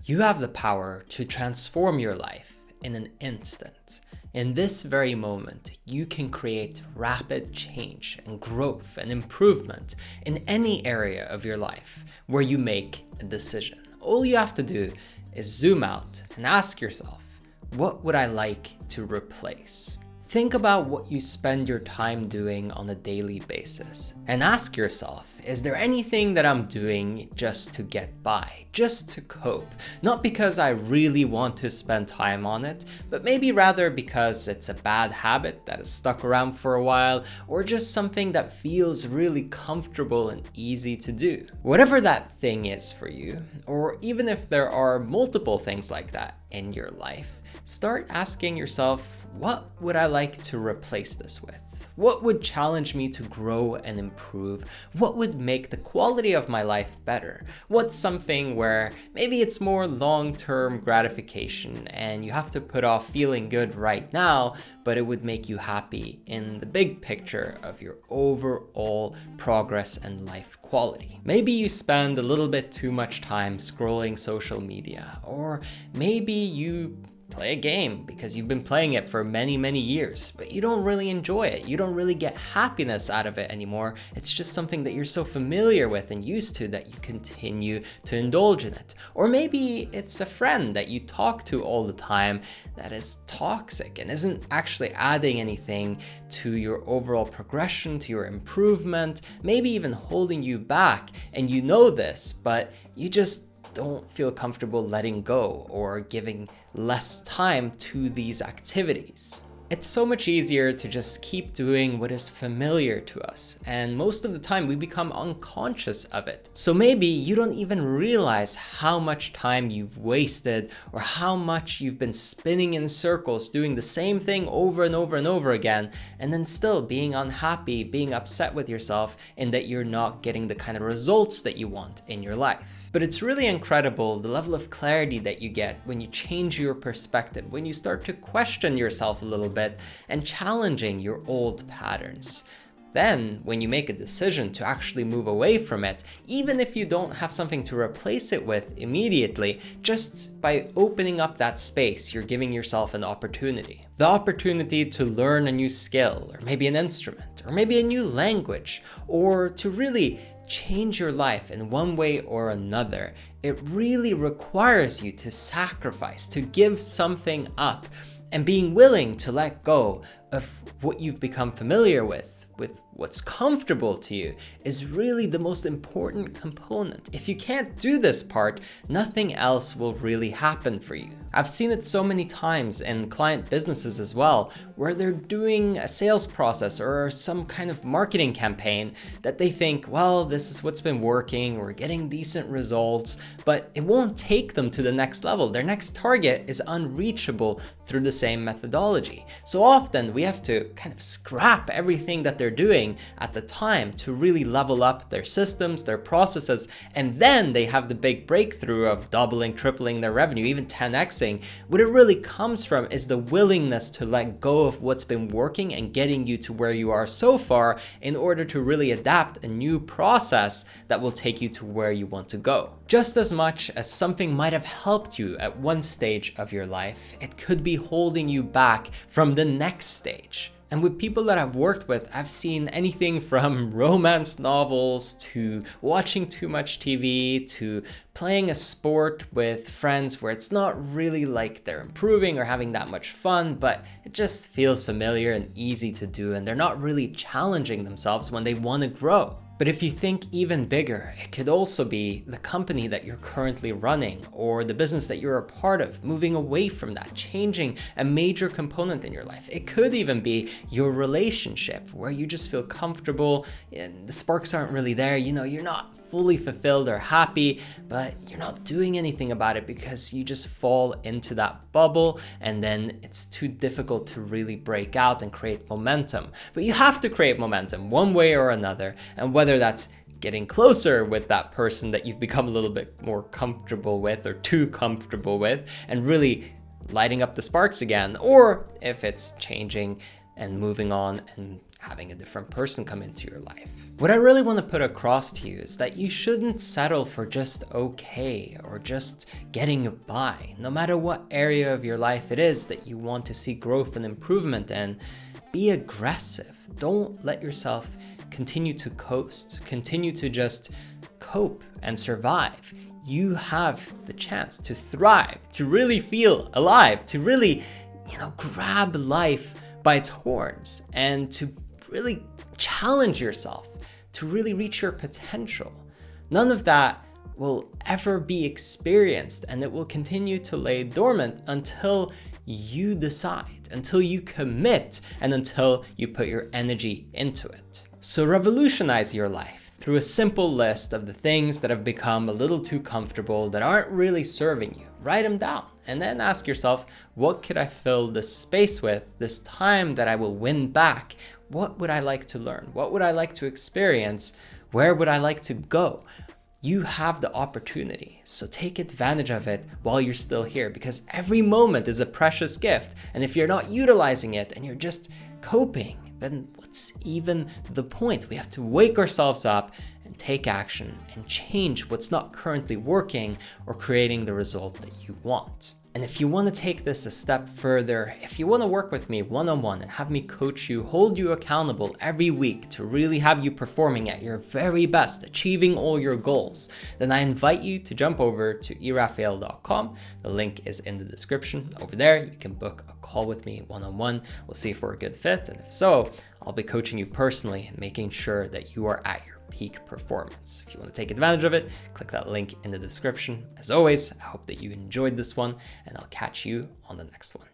You have the power to transform your life in an instant. In this very moment, you can create rapid change and growth and improvement in any area of your life where you make a decision. All you have to do is zoom out and ask yourself, what would I like to replace? Think about what you spend your time doing on a daily basis and ask yourself, is there anything that I'm doing just to get by, just to cope? Not because I really want to spend time on it, but maybe rather because it's a bad habit that has stuck around for a while, or just something that feels really comfortable and easy to do. Whatever that thing is for you, or even if there are multiple things like that in your life, start asking yourself, what would I like to replace this with? What would challenge me to grow and improve? What would make the quality of my life better? What's something where maybe it's more long-term gratification and you have to put off feeling good right now, but it would make you happy in the big picture of your overall progress and life quality. Maybe you spend a little bit too much time scrolling social media, or maybe you play a game because you've been playing it for many years, but you don't really enjoy it. You don't really get happiness out of it anymore. It's just something that you're so familiar with and used to that you continue to indulge in it. Or maybe it's a friend that you talk to all the time that is toxic and isn't actually adding anything to your overall progression, to your improvement, maybe even holding you back. And you know this, but you just don't feel comfortable letting go or giving less time to these activities. It's so much easier to just keep doing what is familiar to us, and most of the time we become unconscious of it. So maybe you don't even realize how much time you've wasted or how much you've been spinning in circles doing the same thing over and over and over again, and then still being unhappy, being upset with yourself in that you're not getting the kind of results that you want in your life. But it's really incredible the level of clarity that you get when you change your perspective, when you start to question yourself a little bit and challenging your old patterns. Then, when you make a decision to actually move away from it, even if you don't have something to replace it with immediately, just by opening up that space, you're giving yourself an opportunity. The opportunity to learn a new skill, or maybe an instrument, or maybe a new language, or to really change your life in one way or another. It really requires you to sacrifice, to give something up, and being willing to let go of what you've become familiar with what's comfortable to you is really the most important component. If you can't do this part, nothing else will really happen for you. I've seen it so many times in client businesses as well, where they're doing a sales process or some kind of marketing campaign that they think, well, this is what's been working, we're getting decent results, but it won't take them to the next level. Their next target is unreachable through the same methodology. So often we have to kind of scrap everything that they're doing at the time to really level up their systems, their processes, and then they have the big breakthrough of doubling, tripling their revenue, even 10xing. What it really comes from is the willingness to let go of what's been working and getting you to where you are so far in order to really adapt a new process that will take you to where you want to go. Just as much as something might have helped you at one stage of your life, it could be holding you back from the next stage. And with people that I've worked with, I've seen anything from romance novels to watching too much TV to playing a sport with friends where it's not really like they're improving or having that much fun, but it just feels familiar and easy to do, and they're not really challenging themselves when they want to grow. But if you think even bigger, it could also be the company that you're currently running or the business that you're a part of, moving away from that, changing a major component in your life. It could even be your relationship where you just feel comfortable and the sparks aren't really there. You know, you're not fully fulfilled or happy, but you're not doing anything about it because you just fall into that bubble and then it's too difficult to really break out and create momentum. But you have to create momentum one way or another, and whether that's getting closer with that person that you've become a little bit more comfortable with or too comfortable with and really lighting up the sparks again, or if it's changing and moving on and having a different person come into your life. What I really want to put across to you is that you shouldn't settle for just okay or just getting by. No matter what area of your life it is that you want to see growth and improvement in, be aggressive. Don't let yourself continue to coast, continue to just cope and survive. You have the chance to thrive, to really feel alive, to really, grab life by its horns and to really challenge yourself, to really reach your potential. None of that will ever be experienced, and it will continue to lay dormant until you decide, until you commit, and until you put your energy into it. So revolutionize your life through a simple list of the things that have become a little too comfortable, that aren't really serving you. Write them down and then ask yourself, what could I fill this space with, this time that I will win back? What would I like to learn? What would I like to experience? Where would I like to go? You have the opportunity, so take advantage of it while you're still here, because every moment is a precious gift. And if you're not utilizing it and you're just coping, then what's even the point? We have to wake ourselves up and take action and change what's not currently working or creating the result that you want. And if you want to take this a step further, if you want to work with me one-on-one and have me coach you, hold you accountable every week to really have you performing at your very best, achieving all your goals, then I invite you to jump over to erafael.com. The link is in the description. Over there, you can book a call with me one-on-one. We'll see if we're a good fit. And if so, I'll be coaching you personally and making sure that you are at your peak performance. If you want to take advantage of it, click that link in the description. As always, I hope that you enjoyed this one, and I'll catch you on the next one.